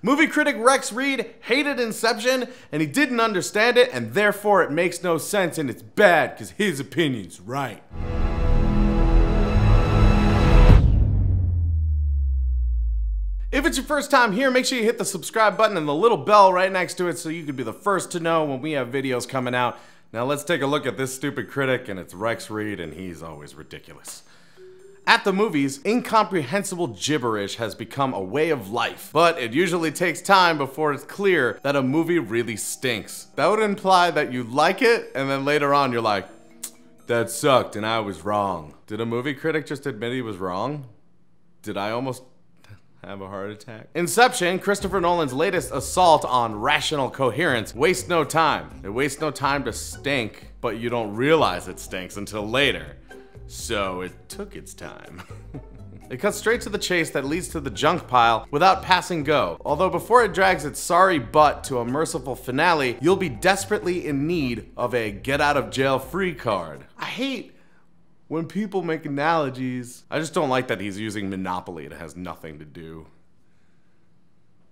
Movie critic Rex Reed hated Inception, and he didn't understand it, and therefore it makes no sense and it's bad because his opinion's right. If it's your first time here, make sure you hit the subscribe button and the little bell right next to it so you can be the first to know when we have videos coming out. Now let's take a look at this stupid critic, and it's Rex Reed, and he's always ridiculous. At the movies, incomprehensible gibberish has become a way of life, but it usually takes time before it's clear that a movie really stinks. That would imply that you like it, and then later on you're like, that sucked and I was wrong. Did a movie critic just admit he was wrong? Did I almost have a heart attack? Inception, Christopher Nolan's latest assault on rational coherence, wastes no time. It wastes no time to stink, but you don't realize it stinks until later. So it took its time. It cuts straight to the chase that leads to the junk pile without passing go. Although before it drags its sorry butt to a merciful finale, you'll be desperately in need of a get out of jail free card. I hate when people make analogies. I just don't like that he's using Monopoly. It has nothing to do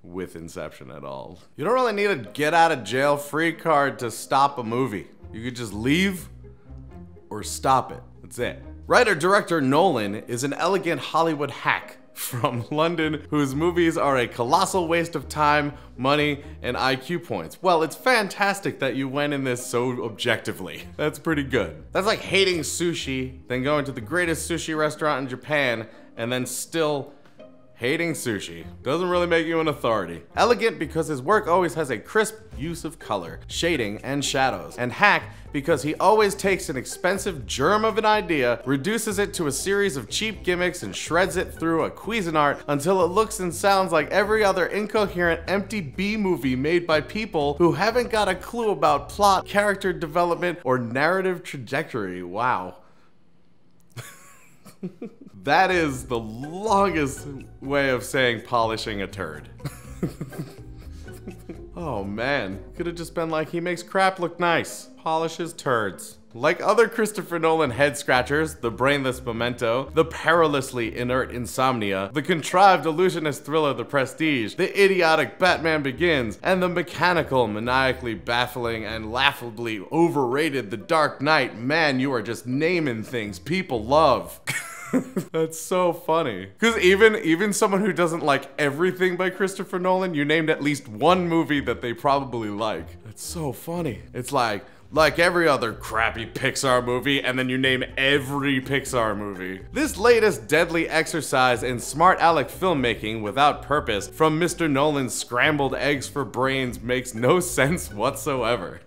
with Inception at all. You don't really need a get out of jail free card to stop a movie. You could just leave or stop it. That's it. Writer-director Nolan is an elegant Hollywood hack from London whose movies are a colossal waste of time, money, and IQ points. Well, it's fantastic that you went in this so objectively. That's pretty good. That's like hating sushi, then going to the greatest sushi restaurant in Japan, and then still hating sushi. Doesn't really make you an authority. Elegant because his work always has a crisp use of color, shading, and shadows. And hack because he always takes an expensive germ of an idea, reduces it to a series of cheap gimmicks, and shreds it through a Cuisinart until it looks and sounds like every other incoherent, empty B-movie made by people who haven't got a clue about plot, character development, or narrative trajectory. Wow. That is the longest way of saying polishing a turd. Oh man, could have just been like, he makes crap look nice. Polishes turds. Like other Christopher Nolan head scratchers, the brainless Memento, the perilously inert Insomnia, the contrived illusionist thriller The Prestige, the idiotic Batman Begins, and the mechanical, maniacally baffling, and laughably overrated The Dark Knight, man, you are just naming things people love. That's so funny. Because even someone who doesn't like everything by Christopher Nolan, you named at least one movie that they probably like. That's so funny. It's like every other crappy Pixar movie, and then you name every Pixar movie. This latest deadly exercise in smart aleck filmmaking without purpose from Mr. Nolan's scrambled eggs for brains makes no sense whatsoever.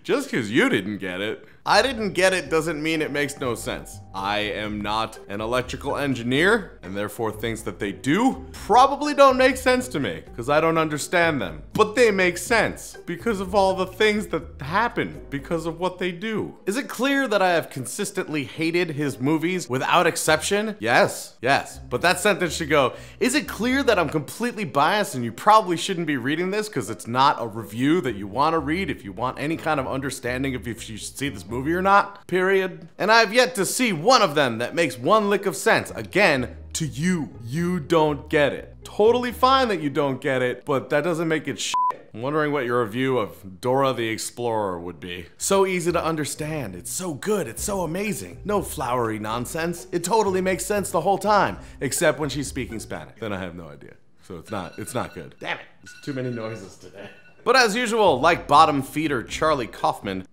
Just because you didn't get it. I didn't get it doesn't mean it makes no sense. I am not an electrical engineer, and therefore things that they do probably don't make sense to me, because I don't understand them. But they make sense, because of all the things that happen, because of what they do. Is it clear that I have consistently hated his movies without exception? Yes, yes. But that sentence should go, is it clear that I'm completely biased and you probably shouldn't be reading this because it's not a review that you want to read if you want any kind of understanding of if you should see this movie or not, period. And I've yet to see one of them that makes one lick of sense. Again, to you. You don't get it. Totally fine that you don't get it, but that doesn't make it shit. I'm wondering what your review of Dora the Explorer would be. So easy to understand. It's so good. It's so amazing. No flowery nonsense. It totally makes sense the whole time, except when she's speaking Spanish. Then I have no idea. So it's not good. Damn it. There's too many noises today. But as usual, like bottom feeder Charlie Kaufman,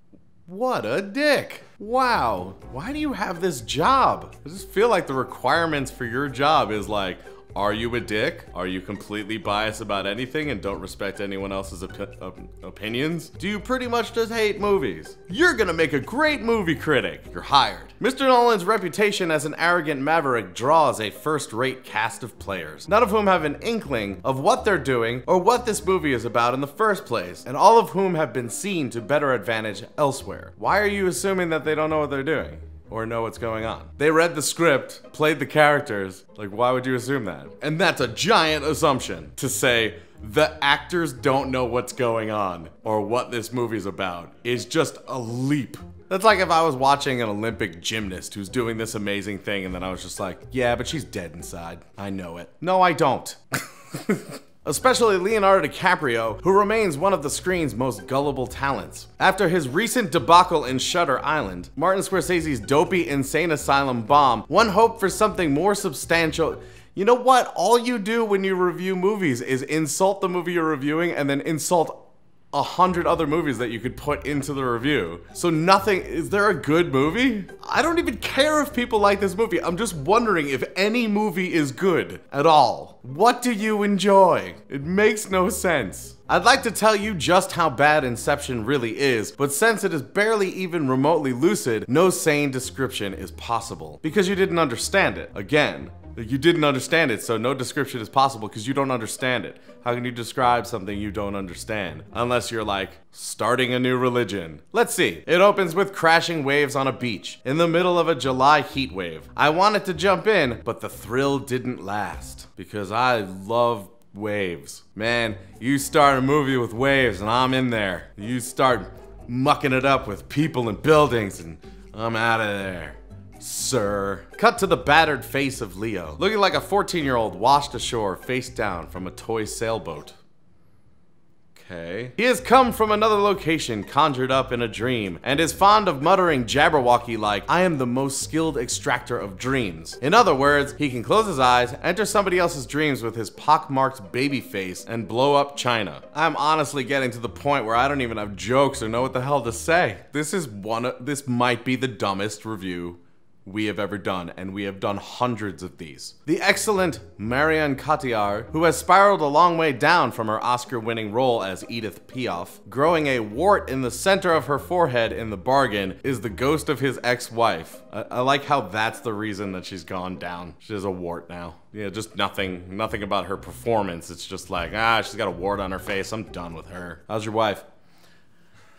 what a dick. Wow, why do you have this job? I just feel like the requirements for your job is like, are you a dick? Are you completely biased about anything and don't respect anyone else's opinions? Do you pretty much just hate movies? You're gonna make a great movie critic. You're hired. Mr. Nolan's reputation as an arrogant maverick draws a first-rate cast of players, none of whom have an inkling of what they're doing or what this movie is about in the first place, and all of whom have been seen to better advantage elsewhere. Why are you assuming that they don't know what they're doing? Or know what's going on? They read the script, played the characters. Like, why would you assume that? And that's a giant assumption to say the actors don't know what's going on or what this movie's about is just a leap. That's like if I was watching an Olympic gymnast who's doing this amazing thing and then I was just like, yeah, but she's dead inside. I know it. No, I don't. especially Leonardo DiCaprio, who remains one of the screen's most gullible talents. After his recent debacle in Shutter Island, Martin Scorsese's dopey insane asylum bomb, one hoped for something more substantial. You know what? All you do when you review movies is insult the movie you're reviewing and then insult 100 other movies that you could put into the review. So nothing, is there a good movie? I don't even care if people like this movie. I'm just wondering if any movie is good at all. What do you enjoy? It makes no sense. I'd like to tell you just how bad Inception really is, but since it is barely even remotely lucid, no sane description is possible. Because you didn't understand it. Again. You didn't understand it, so no description is possible because you don't understand it. How can you describe something you don't understand? Unless you're like, starting a new religion. Let's see. It opens with crashing waves on a beach, in the middle of a July heat wave. I wanted to jump in, but the thrill didn't last. Because I love waves. Man, you start a movie with waves and I'm in there. You start mucking it up with people and buildings and I'm out of there. Sir. Cut to the battered face of Leo, looking like a 14-year-old washed ashore face down from a toy sailboat. Okay. He has come from another location conjured up in a dream, and is fond of muttering Jabberwocky like, I am the most skilled extractor of dreams. In other words, he can close his eyes, enter somebody else's dreams with his pockmarked baby face, and blow up China. I'm honestly getting to the point where I don't even have jokes or know what the hell to say. This might be the dumbest review we have ever done, and we have done hundreds of these. The excellent Marion Cotillard, who has spiraled a long way down from her Oscar-winning role as Edith Piaf, growing a wart in the center of her forehead in the bargain, is the ghost of his ex-wife. I like how that's the reason that she's gone down. She has a wart now. Yeah, just nothing about her performance. It's just like, she's got a wart on her face. I'm done with her. How's your wife?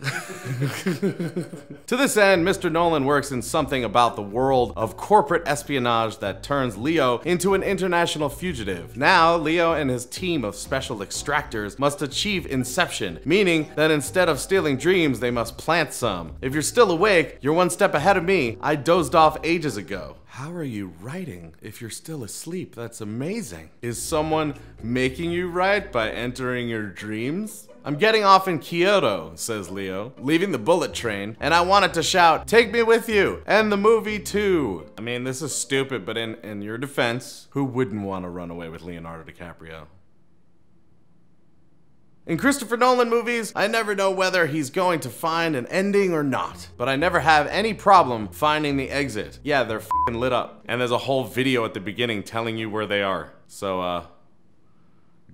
To this end, Mr. Nolan works in something about the world of corporate espionage that turns Leo into an international fugitive. Now, Leo and his team of special extractors must achieve Inception, meaning that instead of stealing dreams, they must plant some. If you're still awake, you're one step ahead of me. I dozed off ages ago. How are you writing if you're still asleep? That's amazing. Is someone making you write by entering your dreams? I'm getting off in Kyoto, says Leo, leaving the bullet train, and I wanted to shout, take me with you, and the movie too. I mean, this is stupid, but in your defense, who wouldn't want to run away with Leonardo DiCaprio? In Christopher Nolan movies, I never know whether he's going to find an ending or not, but I never have any problem finding the exit. Yeah, they're f***ing lit up, and there's a whole video at the beginning telling you where they are. So,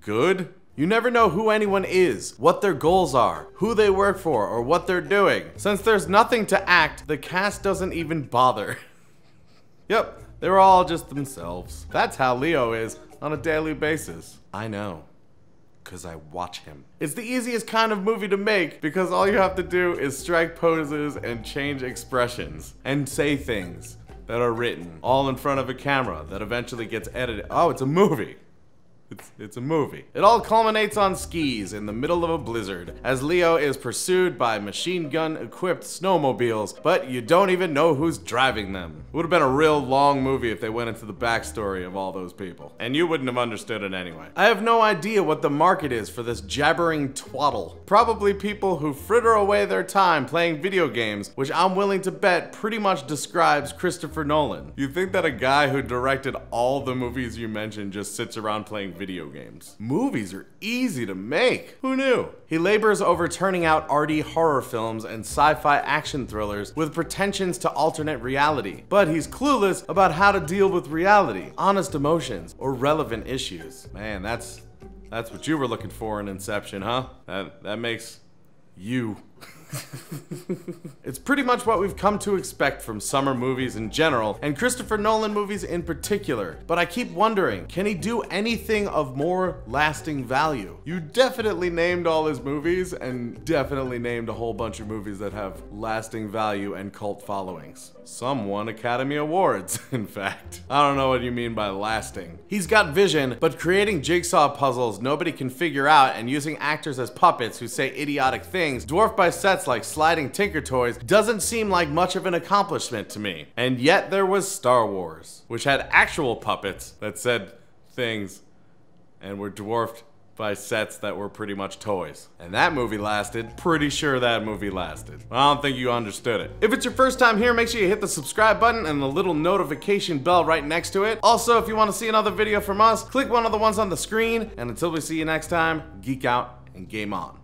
good? You never know who anyone is, what their goals are, who they work for, or what they're doing. Since there's nothing to act, the cast doesn't even bother. Yep, they're all just themselves. That's how Leo is on a daily basis. I know. Because I watch him. It's the easiest kind of movie to make because all you have to do is strike poses and change expressions and say things that are written all in front of a camera that eventually gets edited. Oh, it's a movie. It's a movie. It all culminates on skis in the middle of a blizzard as Leo is pursued by machine gun equipped snowmobiles, but you don't even know who's driving them. It would have been a real long movie if they went into the backstory of all those people, and you wouldn't have understood it anyway. I have no idea what the market is for this jabbering twaddle. Probably people who fritter away their time playing video games, which I'm willing to bet pretty much describes Christopher Nolan. You think that a guy who directed all the movies you mentioned just sits around playing video games? Movies are easy to make. Who knew? He labors over turning out arty horror films and sci-fi action thrillers with pretensions to alternate reality. But he's clueless about how to deal with reality, honest emotions, or relevant issues. Man, that's what you were looking for in Inception, huh? That makes you. It's pretty much what we've come to expect from summer movies in general, and Christopher Nolan movies in particular. But I keep wondering, can he do anything of more lasting value? You definitely named all his movies, and definitely named a whole bunch of movies that have lasting value and cult followings. Some won Academy Awards, in fact. I don't know what you mean by lasting. He's got vision, but creating jigsaw puzzles nobody can figure out and using actors as puppets who say idiotic things, dwarfed by sets like sliding Tinker Toys, doesn't seem like much of an accomplishment to me. And yet there was Star Wars, which had actual puppets that said things and were dwarfed by sets that were pretty much toys. And that movie lasted. Pretty sure that movie lasted. I don't think you understood it. If it's your first time here, make sure you hit the subscribe button and the little notification bell right next to it. Also, if you want to see another video from us, click one of the ones on the screen. And until we see you next time, geek out and game on.